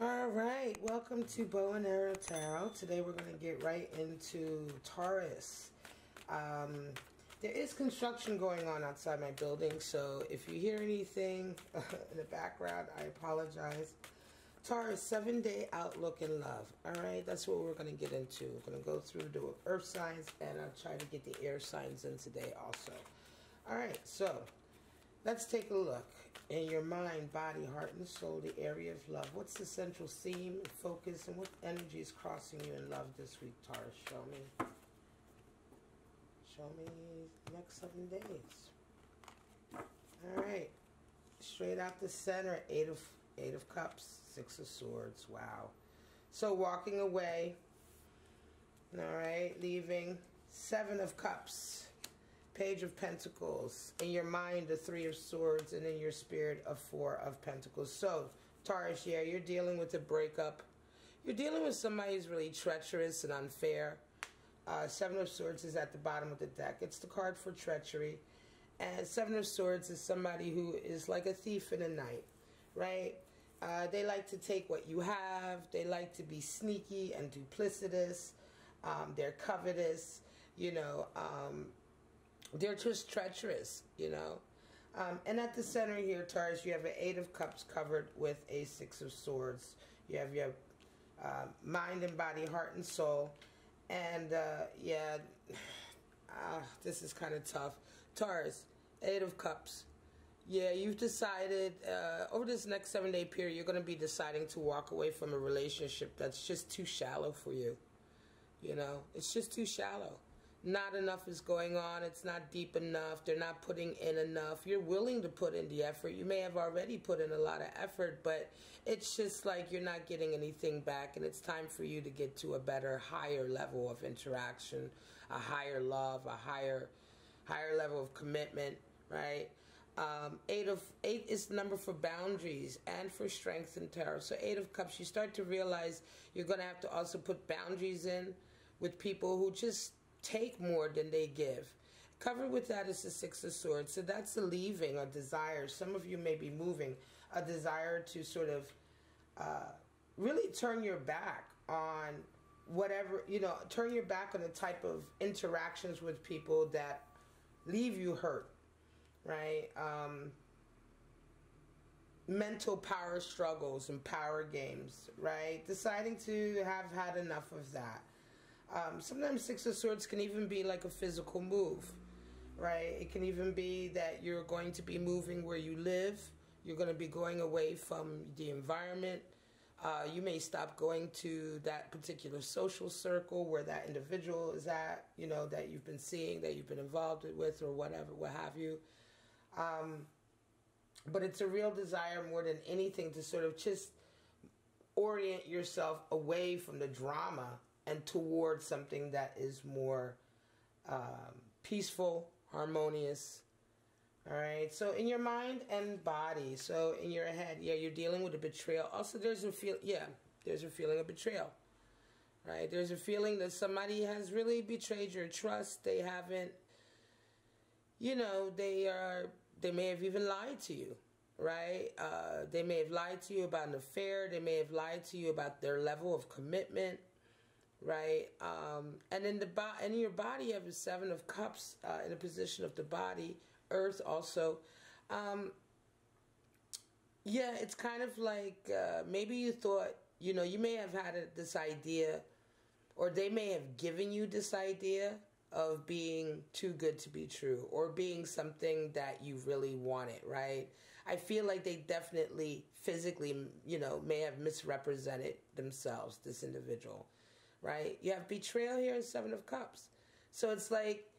All right, welcome to Bow and Arrow Tarot. Today we're going to get right into Taurus. There is construction going on outside my building, so if you hear anything in the background, I apologize. Taurus, 7-day outlook in love. All right, that's what we're going to get into. We're going to go through the earth signs, and I'll try to get the air signs in today also. All right, so let's take a look. In your mind, body, heart, and soul, the area of love. What's the central theme, focus, and what energy is crossing you in love this week, Taurus? Show me. Show me the next 7 days. All right. Straight out the center, Eight of Cups, Six of Swords. Wow. So walking away. All right. Leaving. Seven of Cups. Page of Pentacles. In your mind, the Three of Swords, and in your spirit, a Four of Pentacles. So, Taurus, yeah, you're dealing with a breakup. You're dealing with somebody who's really treacherous and unfair. Seven of Swords is at the bottom of the deck. It's the card for treachery. And Seven of Swords is somebody who is like a thief in the night, right? They like to take what you have. They like to be sneaky and duplicitous. They're covetous, you know. They're just treacherous, you know. And at the center here, Taurus, you have an Eight of Cups covered with a Six of Swords. You have your mind and body, heart and soul. And, yeah, this is kind of tough. Taurus, Eight of Cups. Yeah, you've decided over this next 7-day period, you're going to be deciding to walk away from a relationship that's just too shallow for you. You know, it's just too shallow. Not enough is going on. It's not deep enough. They're not putting in enough. You're willing to put in the effort. You may have already put in a lot of effort, but it's just like you're not getting anything back, and it's time for you to get to a better, higher level of interaction, a higher love, a higher level of commitment, right? Eight is the number for boundaries and for strength in tarot. So Eight of Cups, you start to realize you're going to have to also put boundaries in with people who just take more than they give. Covered with that is the Six of Swords. So that's the leaving, a desire. Some of you may be moving, a desire to sort of really turn your back on whatever, you know, turn your back on the type of interactions with people that leave you hurt, right? Mental power struggles and power games, right? Deciding to have had enough of that. Sometimes Six of Swords can even be like a physical move, right? It can even be that you're going to be moving where you live. You're going to be going away from the environment. You may stop going to that particular social circle where that individual is at, you know, that you've been seeing, that you've been involved with, or whatever, what have you. But it's a real desire more than anything to sort of just orient yourself away from the drama and towards something that is more peaceful, harmonious. All right. So in your mind and body, so in your head, yeah, you're dealing with a betrayal. Also, there's a there's a feeling of betrayal. Right? There's a feeling that somebody has really betrayed your trust. They haven't, you know, they may have even lied to you. Right? They may have lied to you about an affair. They may have lied to you about their level of commitment. Right, and in your body you have a Seven of Cups in a position of the body, Earth also. Yeah, it's kind of like maybe you thought, you know, you may have had this idea, or they may have given you this idea of being too good to be true, or being something that you really wanted, right? I feel like they definitely physically, you know, may have misrepresented themselves, this individual. Right? You have betrayal here and Seven of Cups. So it's like,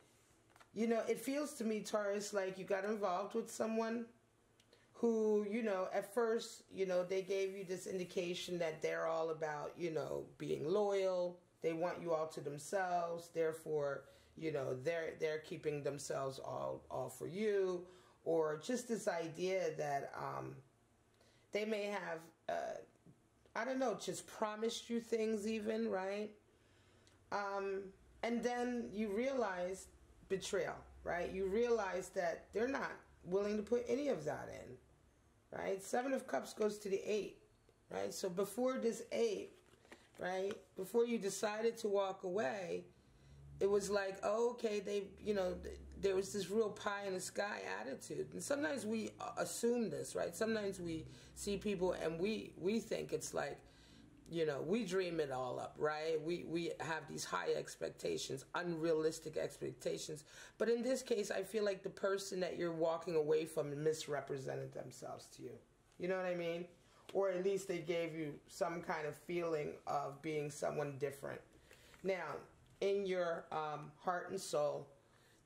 you know, it feels to me, Taurus, like you got involved with someone who, you know, at first, you know, they gave you this indication that they're all about, you know, being loyal. They want you all to themselves. Therefore, you know, they're keeping themselves all for you. Or just this idea that they may have I don't know, just promised you things even, right? And then you realize betrayal, right? You realize that they're not willing to put any of that in, right? Seven of Cups goes to the 8. right? So before this 8, right, before you decided to walk away, it was like, oh, okay, there was this real pie in the sky attitude. And sometimes we assume this, right? Sometimes we see people and we think it's like, we dream it all up, right? We have these high expectations, unrealistic expectations. But in this case, I feel like the person that you're walking away from misrepresented themselves to you. You know what I mean? Or at least they gave you some kind of feeling of being someone different. Now, in your heart and soul,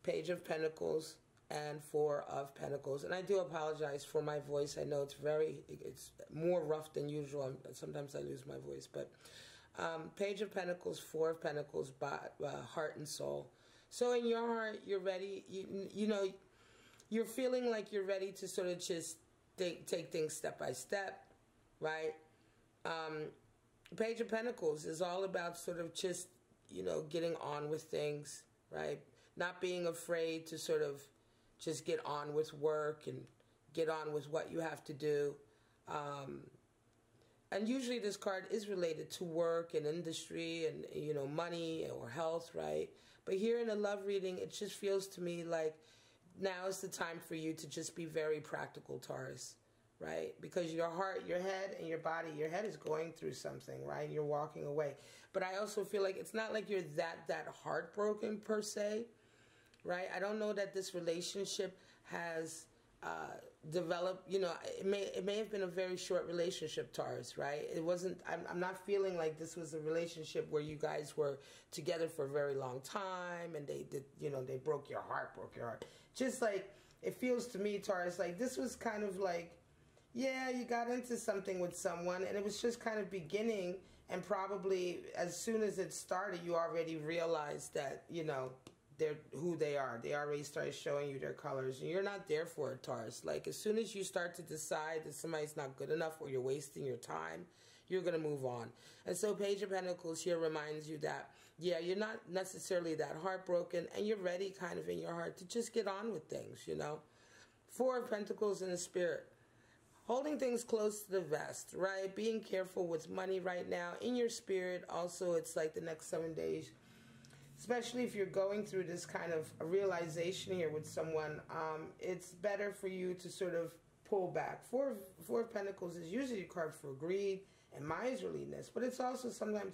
Page of Pentacles and 4 of Pentacles. And I do apologize for my voice. I know it's more rough than usual. Sometimes I lose my voice. But Page of Pentacles, 4 of Pentacles, heart and soul. So in your heart, you're ready. You're feeling like you're ready to sort of just take things step by step, right? Page of Pentacles is all about sort of just getting on with things, right? Not being afraid to sort of just get on with work and get on with what you have to do. And usually this card is related to work and industry and, money or health, right? But here in a love reading, it just feels to me like now is the time for you to just be very practical, Taurus, right? Because your heart, your head, and your body, your head is going through something, right? You're walking away. But I also feel like it's not like you're that heartbroken per se, right? I don't know that this relationship has developed, it may have been a very short relationship, Taurus, right? It wasn't, I'm not feeling like this was a relationship where you guys were together for a very long time and they did, they broke your heart. Just like, it feels to me, Taurus, like this was kind of like, yeah, you got into something with someone and it was just kind of beginning, and probably as soon as it started, you already realized that, they're who they are. They already started showing you their colors, and you're not there for it, Taurus. Like, as soon as you start to decide that somebody's not good enough or you're wasting your time, you're going to move on. And so Page of Pentacles here reminds you that, yeah, you're not necessarily that heartbroken, and you're ready kind of in your heart to just get on with things, 4 of Pentacles in the Spirit. Holding things close to the vest, right? Being careful with money right now. In your spirit, also, it's like the next 7 days, especially if you're going through this kind of realization here with someone, it's better for you to sort of pull back. Four of Pentacles is usually a card for greed and miserliness, but it's also sometimes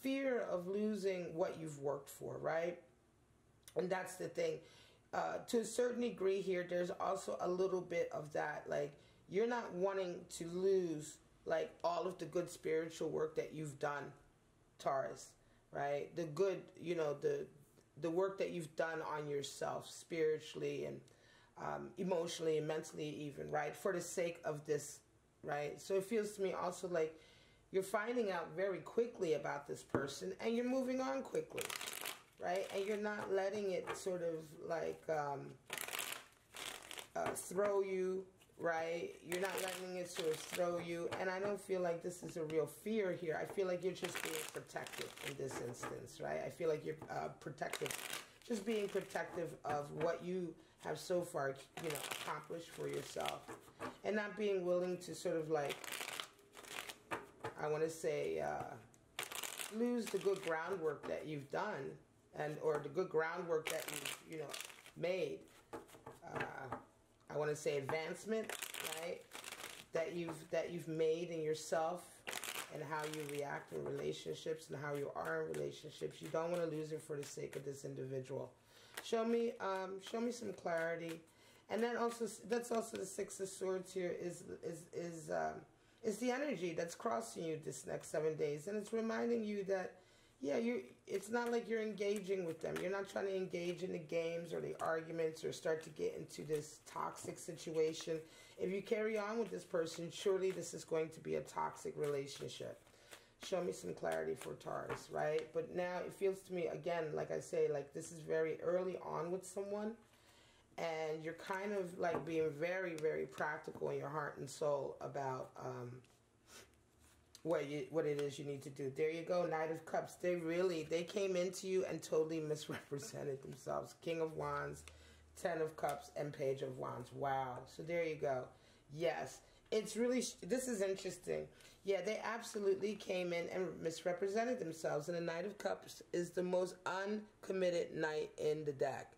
fear of losing what you've worked for, right? And that's the thing. To a certain degree here, there's also a little bit of that, like, you're not wanting to lose, like, all of the good spiritual work that you've done, Taurus, right? The good, the work that you've done on yourself spiritually and emotionally and mentally even, right? For the sake of this, right? So it feels to me also like you're finding out very quickly about this person and you're moving on quickly, right? And you're not letting it sort of like throw you, right? You're not letting it sort of throw you. And I don't feel like this is a real fear here. I feel like you're just being protective in this instance, right? I feel like you're protective, just being protective of what you have so far, accomplished for yourself, and not being willing to sort of like, I want to say, lose the good groundwork that you've done, or the good groundwork that you've, made. I want to say advancement, right? That you've made in yourself and how you react in relationships and how you are in relationships. You don't want to lose it for the sake of this individual. Show me some clarity. And then also, that's also the Six of Swords here is the energy that's crossing you this next 7 days, and it's reminding you that, yeah, it's not like you're engaging with them. You're not trying to engage in the games or the arguments or start to get into this toxic situation. If you carry on with this person, surely this is going to be a toxic relationship. Show me some clarity for Taurus, right? But now it feels to me, again, like I say, like this is very early on with someone, and you're kind of like being very, very practical in your heart and soul about what it is you need to do. There you go, Knight of Cups. They came into you and totally misrepresented themselves. King of Wands, 10 of Cups, and Page of Wands. Wow. So there you go. Yes. it's really, this is interesting. Yeah, they absolutely came in and misrepresented themselves. And the Knight of Cups is the most uncommitted knight in the deck.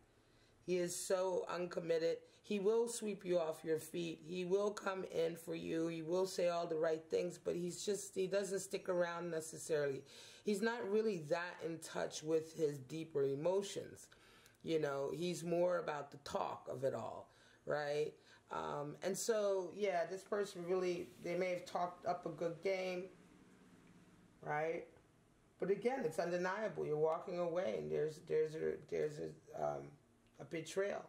He is so uncommitted. He will sweep you off your feet. He will come in for you. He will say all the right things, but he doesn't stick around necessarily. He's not really that in touch with his deeper emotions. You know, he's more about the talk of it all, right? And so, yeah, this person really, they may have talked up a good game, right? But again, it's undeniable. You're walking away, and there's a betrayal.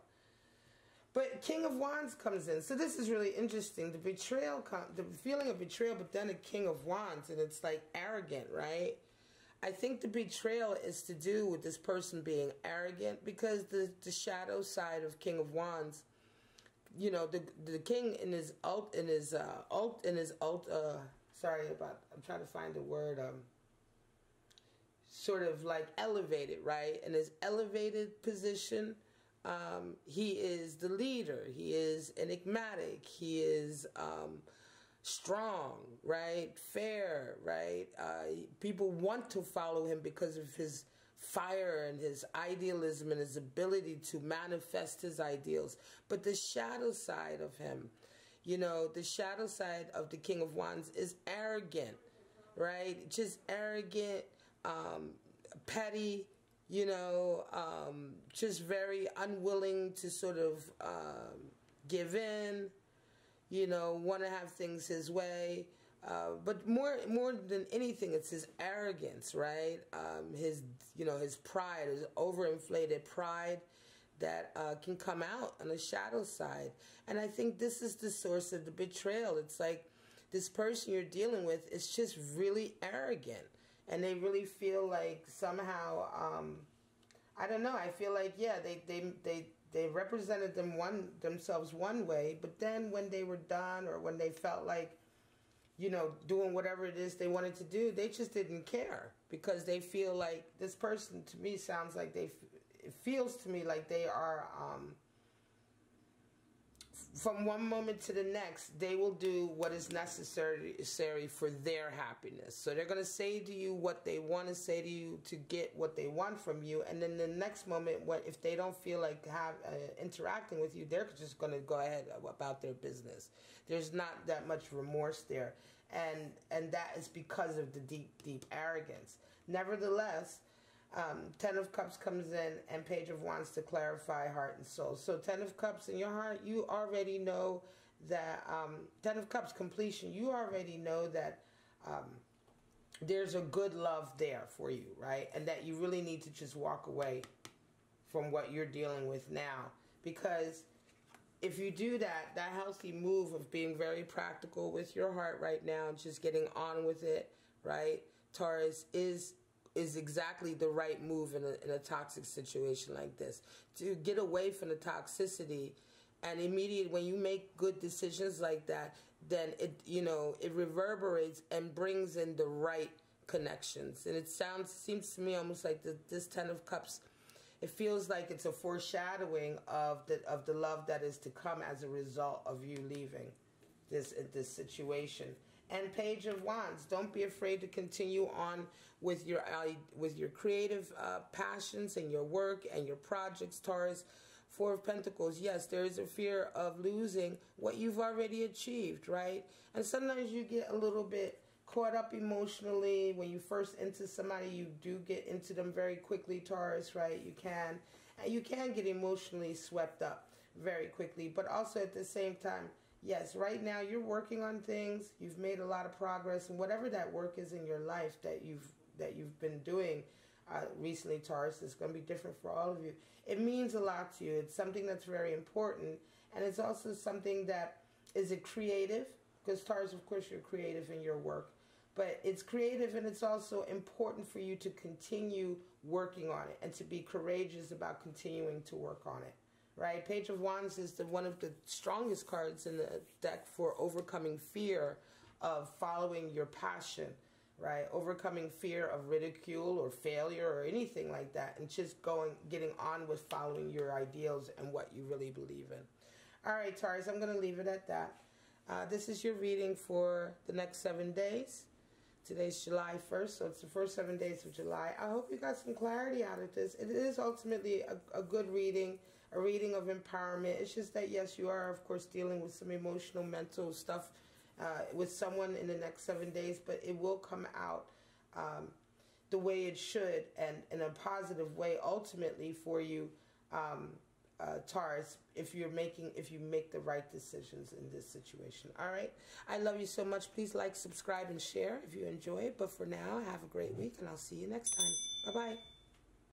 But King of Wands comes in. So this is really interesting. The betrayal, the feeling of betrayal, but then a King of Wands, and it's like arrogant, right? I think the betrayal is to do with this person being arrogant, because the shadow side of King of Wands, you know, the king in his sorry about, I'm trying to find the word, sort of like elevated, right? In his elevated position, he is the leader. He is enigmatic. He is strong, right? Fair, right? People want to follow him because of his fire and his idealism and his ability to manifest his ideals. But the shadow side of him, you know, the shadow side of the King of Wands is arrogant, right? Just arrogant, petty, you know, just very unwilling to sort of give in, you know, want to have things his way. But more than anything, it's his arrogance, right? His, you know, his pride, his overinflated pride that can come out on the shadow side. And I think this is the source of the betrayal. It's like this person you're dealing with is just really arrogant. And they really feel like somehow, I don't know, I feel like, yeah, they represented themselves one way, but then when they were done, or when they felt like, you know, doing whatever it is they wanted to do, they just didn't care, because they feel like this person, to me, sounds like it feels to me like they are, from one moment to the next, they will do what is necessary for their happiness. So they're going to say to you what they want to say to you to get what they want from you. And then the next moment, if they don't feel like interacting with you, they're just going to go ahead about their business. There's not that much remorse there. And that is because of the deep arrogance. Nevertheless, Ten of Cups comes in, and Page of Wands to clarify heart and soul. So Ten of Cups in your heart, you already know that, Ten of Cups completion, you already know that there's a good love there for you, right? And that you really need to just walk away from what you're dealing with now. Because if you do that, that healthy move of being very practical with your heart right now, just getting on with it, right, Taurus, is exactly the right move in a toxic situation like this. To get away from the toxicity, and immediately when you make good decisions like that, then it, you know, it reverberates and brings in the right connections. And it seems to me almost like this Ten of Cups, it feels like it's a foreshadowing of the love that is to come as a result of you leaving this situation. And Page of Wands, don't be afraid to continue on with your creative passions and your work and your projects, Taurus. Four of Pentacles, yes, there is a fear of losing what you've already achieved, right? And sometimes you get a little bit caught up emotionally. When you first enter somebody, you do get into them very quickly, Taurus, right? You can get emotionally swept up very quickly, but also at the same time, yes, right now you're working on things. You've made a lot of progress, and whatever that work is in your life that you've been doing recently, Taurus, is going to be different for all of you. It means a lot to you. It's something that's very important, and it's also something that is a creative, because Taurus, of course, you're creative in your work, but it's creative, and it's also important for you to continue working on it and to be courageous about continuing to work on it. Right, Page of Wands is one of the strongest cards in the deck for overcoming fear of following your passion, right? Overcoming fear of ridicule or failure or anything like that, and just getting on with following your ideals and what you really believe in. All right, Taurus, I'm going to leave it at that. This is your reading for the next 7 days. Today's July 1st, so it's the first 7 days of July. I hope you got some clarity out of this. It is ultimately a good reading, a reading of empowerment. It's just that, yes, you are, of course, dealing with some emotional, mental stuff with someone in the next 7 days, but it will come out the way it should and in a positive way, ultimately, for you, Taurus, if you make the right decisions in this situation. All right, I love you so much. Please like, subscribe, and share if you enjoy it. But for now, have a great week, and I'll see you next time. Bye bye.